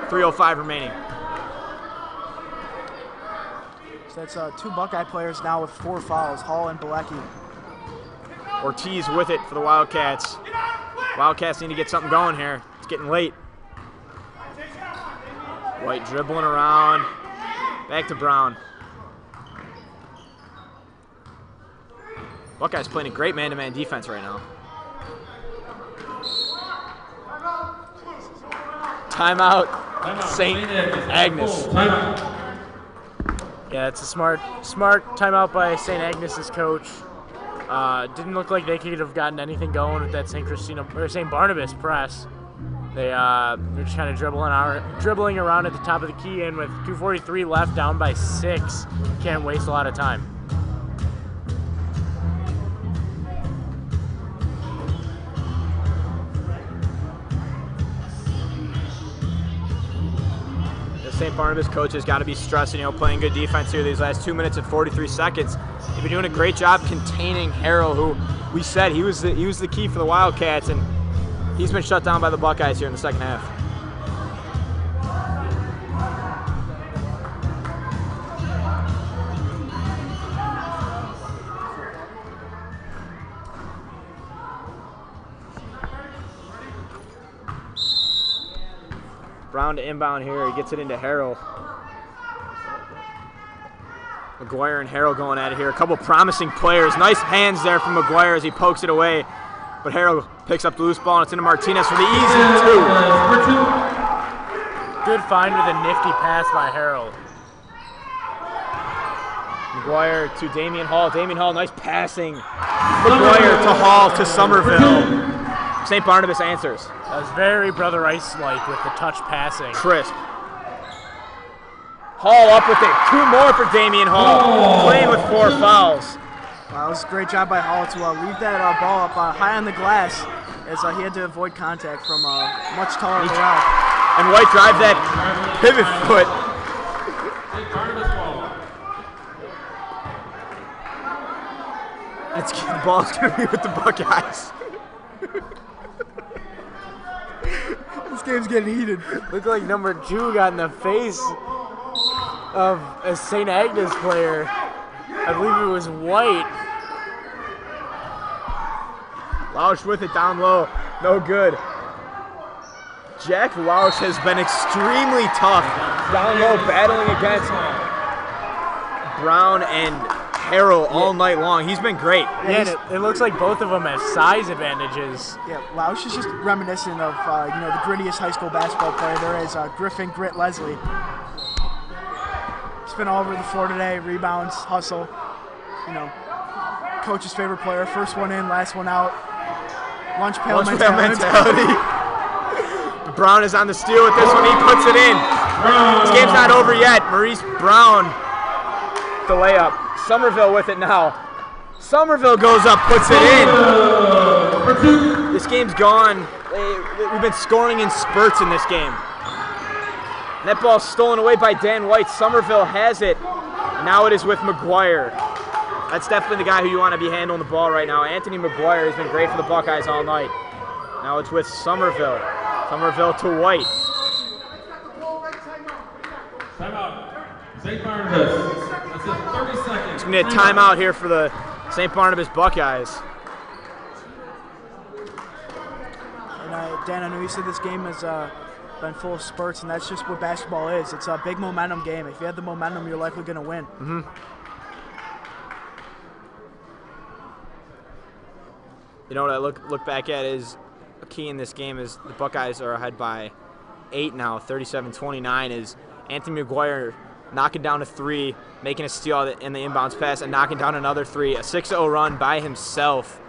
3:05 remaining. So that's 2 Buckeye players now with 4 fouls, Hall and Bilecki. Ortiz with it for the Wildcats. Wildcats need to get something going here. It's getting late. White dribbling around. Back to Brown. Buckeyes playing a great man-to-man defense right now. Timeout, St. Agnes. Yeah, it's a smart timeout by St. Agnes's coach. Didn't look like they could have gotten anything going with that St. Barnabas press. They're just kind of dribbling around at the top of the key, and with 2:43 left, down by 6, can't waste a lot of time. St. Barnabas coaches got to be stressing, playing good defense here these last 2 minutes and 43 seconds. They've been doing a great job containing Harrell, who we said he was the key for the Wildcats, and he's been shut down by the Buckeyes here in the second half. Brown to inbound here. He gets it into Harrell. McGuire and Harrell going at it here. A couple promising players. Nice hands there from McGuire as he pokes it away. But Harrell picks up the loose ball and it's into Martinez for the easy 2. Good find with a nifty pass by Harrell. McGuire to Damian Hall. Damian Hall, nice passing. McGuire to Hall to Somerville. St. Barnabas answers. That was very Brother Rice-like with the touch passing. Crisp. Hall up with it. 2 more for Damian Hall. Playing with 4 fouls. Wow, it was a great job by Hall to leave that ball up high on the glass as he had to avoid contact from much taller Morale. And White drive that pivot foot. The ball's going to be with the Buckeyes. This game's getting heated. Looked like number 2 got in the face of a St. Agnes player. I believe it was White. Lausch with it down low. No good. Jack Lausch has been extremely tough down low, battling against Brown and Harrell all night long. He's been great. Yeah, and it looks like both of them have size advantages. Yeah, Lausch is just reminiscent of the grittiest high school basketball player there is, Griffin Grit Leslie. He's been all over the floor today. Rebounds, hustle. Coach's favorite player. First one in, last one out. Lunch pail mentality. Brown is on the steal with this one. He puts it in. This game's not over yet. Maurice Brown, the layup. Somerville with it now. Somerville goes up, puts it in. This game's gone. We've been scoring in spurts in this game. That ball's stolen away by Dan White. Somerville has it. Now it is with McGuire. That's definitely the guy who you want to be handling the ball right now. Anthony McGuire has been great for the Buckeyes all night. Now it's with Somerville. Somerville to White. Timeout. St. Barnabas. That's a 30 seconds. It's going to be a timeout here for the St. Barnabas Buckeyes. And Dan, I know you said this game has been full of spurts, and that's just what basketball is. It's a big momentum game. If you have the momentum, you're likely going to win. Mm-hmm. You know what I look back at is a key in this game is the Buckeyes are ahead by 8 now, 37-29, is Anthony McGuire knocking down a 3, making a steal in the inbounds pass, and knocking down another 3. A 6-0 run by himself.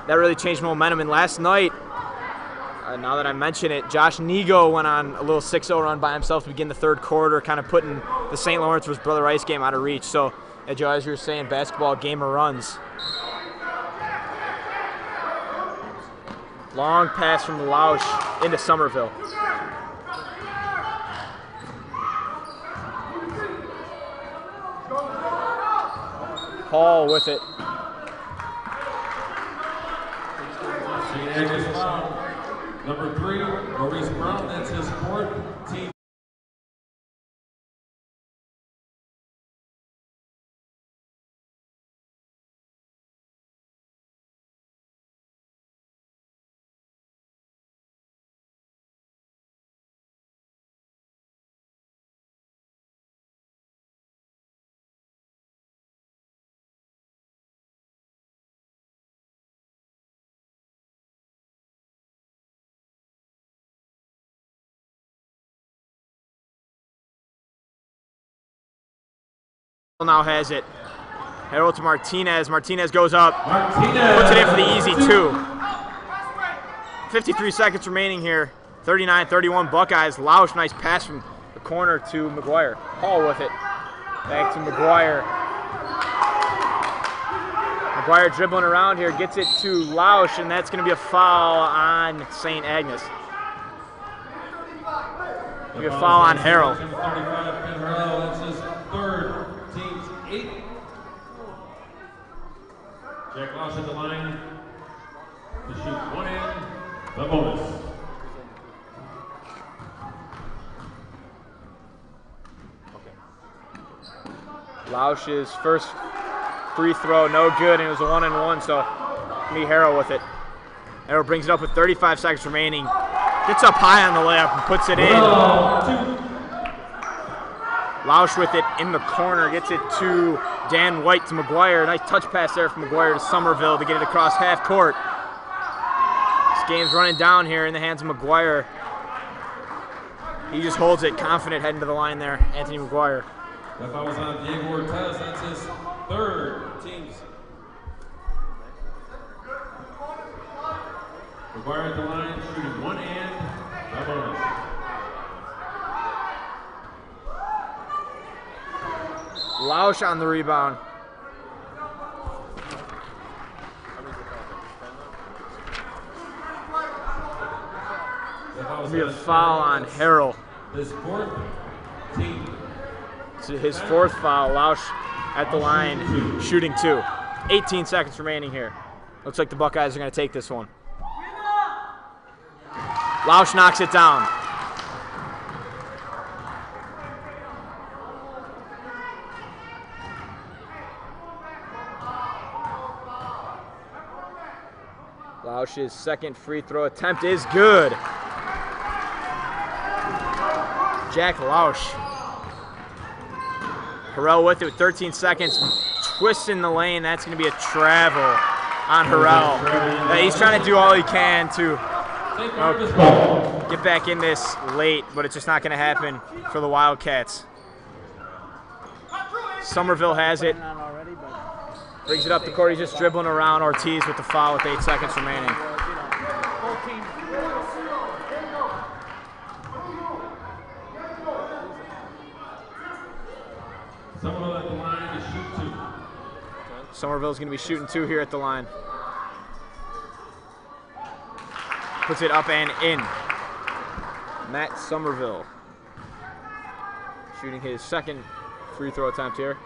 That really changed momentum. And last night, now that I mention it, Josh Nego went on a little 6-0 run by himself to begin the third quarter, kind of putting the St. Lawrence vs. Brother Rice game out of reach. So, Joe, as you were saying, basketball, game of runs. Long pass from Lausch into Somerville. Hall with it. Number 3, Maurice Brown, that's his 4th team. Now has it. Harold to Martinez. Martinez goes up. Martinez puts it in for the easy 2. 53 seconds remaining here. 39-31 Buckeyes. Lausch, nice pass from the corner to McGuire. Hall with it. Back to McGuire. McGuire dribbling around here. Gets it to Lausch, and that's going to be a foul on St. Agnes. We have a foul on Harrell. Number 35, Ben Harrell. That's his third, team's 8th. Jack Losh at the line to shoot one in, the bonus. Lausch's first free throw, no good, and it was a 1-and-1, so me Harrell with it. Harrell brings it up with 35 seconds remaining. Gets up high on the layup and puts it in. Lausch with it in the corner, gets it to Dan White to McGuire. Nice touch pass there from McGuire to Somerville to get it across half court. This game's running down here in the hands of McGuire. He just holds it, confident heading to the line there, Anthony McGuire. That foul was on Diego Ortez. That's his third, team's. McGuire at the line, shooting one and the bonus. Lausch on the rebound. We have a foul on Harrell. His fourth, team. His fourth foul. Lausch at the line, shooting 2. 18 seconds remaining here. Looks like the Buckeyes are going to take this one. Lausch knocks it down. Lausch's second free throw attempt is good. Jack Lausch. Harrell with it with 13 seconds. Twists in the lane. That's going to be a travel on Harrell. He's trying to do all he can to get back in this late, but it's just not going to happen for the Wildcats. Somerville has it. Brings it up the court. He's just dribbling around Ortiz with the foul with 8 seconds remaining. Somerville at the line to shoot 2. Somerville's going to be shooting 2 here at the line. Puts it up and in. Matt Somerville shooting his second free throw attempt here.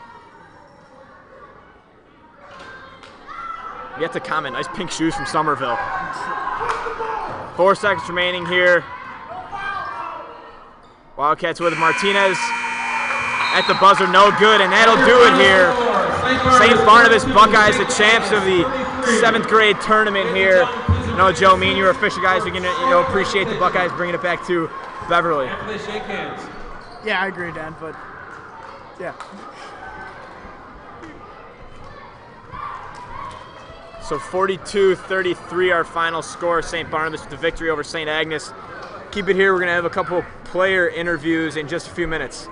Yet to comment, nice pink shoes from Somerville. 4 seconds remaining here. Wildcats with Martinez at the buzzer, no good, and that'll do it here. St. Barnabas Buckeyes, the champs of the 7th grade tournament here. I know, Joe, me and you are official guys. We can appreciate the Buckeyes bringing it back to Beverly. After they shake hands. Yeah, I agree, Dan, but yeah. So 42-33 our final score. St. Barnabas with the victory over St. Agnes. Keep it here. We're going to have a couple player interviews in just a few minutes.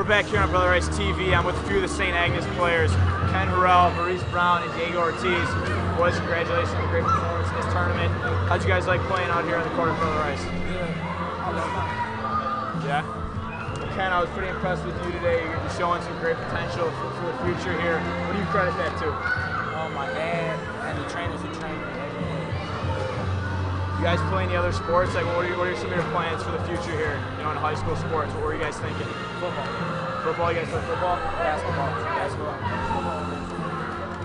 We're back here on Brother Rice TV. I'm with a few of the St. Agnes players, Ken Harrell, Maurice Brown, and Diego Ortiz. Boys, congratulations on a great performance in this tournament. How'd you guys like playing out here on the court of Brother Rice? Yeah? Ken, I was pretty impressed with you today. You're showing some great potential for the future here. What do you credit that to? My dad and the trainers who trained me. You guys play any other sports? Like, what are some of your plans for the future here? You know, in high school sports, what were you guys thinking? Football. Football? You guys play football? Basketball.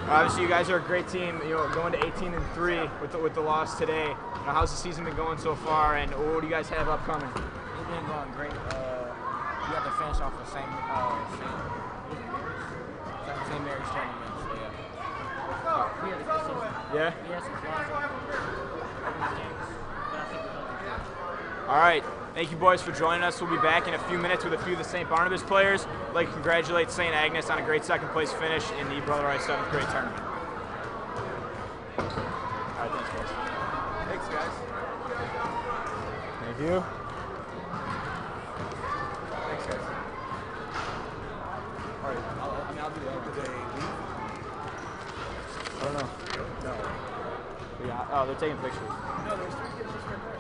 Obviously, you guys are a great team. You know, going to 18-3 with the loss today. You know, how's the season been going so far, and what do you guys have upcoming? It's been going great. We have to finish off the St. Mary's tournament. So yeah. We had a good season. Yeah. We had some flaws. All right. Thank you, boys, for joining us. We'll be back in a few minutes with a few of the St. Barnabas players. I'd like to congratulate St. Agnes on a great second-place finish in the Brother Rice 7th grade tournament. All right, thanks, guys. Thanks, guys. Thank you. Thanks, guys. All right, I'll do that. Did they leave? I don't know. No. Yeah. Oh, they're taking pictures. No, there's 3 kids just right there.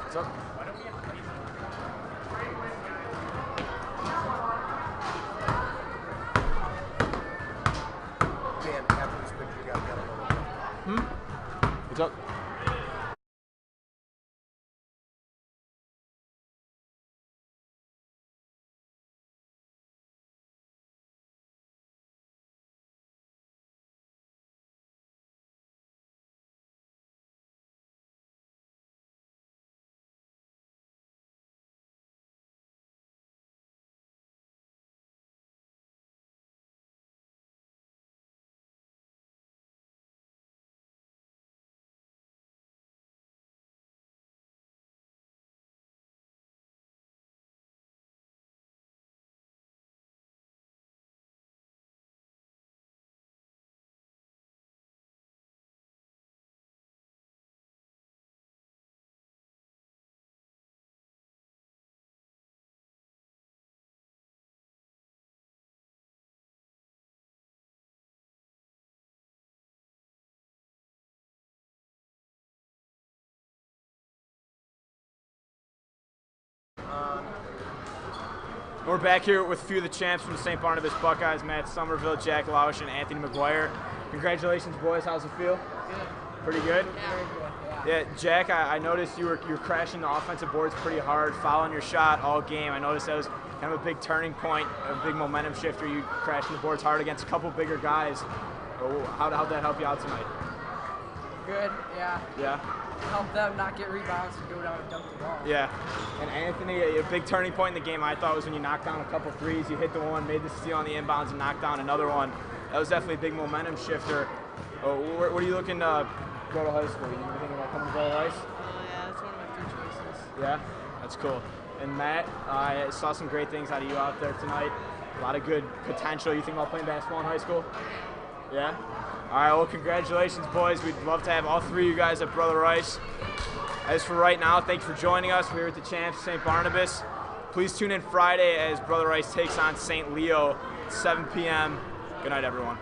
What's up? What's up? We're back here with a few of the champs from the St. Barnabas Buckeyes, Matt Somerville, Jack Lausch, and Anthony McGuire. Congratulations, boys. How's it feel? Good. Pretty good? Yeah, very good. Yeah, Jack, I noticed you were crashing the offensive boards pretty hard, fouling your shot all game. I noticed that was kind of a big turning point, a big momentum shifter. You crashing the boards hard against a couple bigger guys. How'd that help you out tonight? Good, yeah. Yeah? Help them not get rebounds and go down and dunk the ball. Yeah. And Anthony, a big turning point in the game I thought was when you knocked down a couple threes. You hit the one, made the steal on the inbounds, and knocked down another one. That was definitely a big momentum shifter. Where are you looking to go to high school? You thinking about coming to Brother Rice? Yeah, that's one of my 2 choices. Yeah? That's cool. And Matt, I saw some great things out of you out there tonight. A lot of good potential. You think about playing basketball in high school? Yeah? All right, well, congratulations, boys. We'd love to have all 3 of you guys at Brother Rice. As for right now, thanks for joining us. We're here at the champs, St. Barnabas. Please tune in Friday as Brother Rice takes on St. Leo at 7 p.m. Good night, everyone.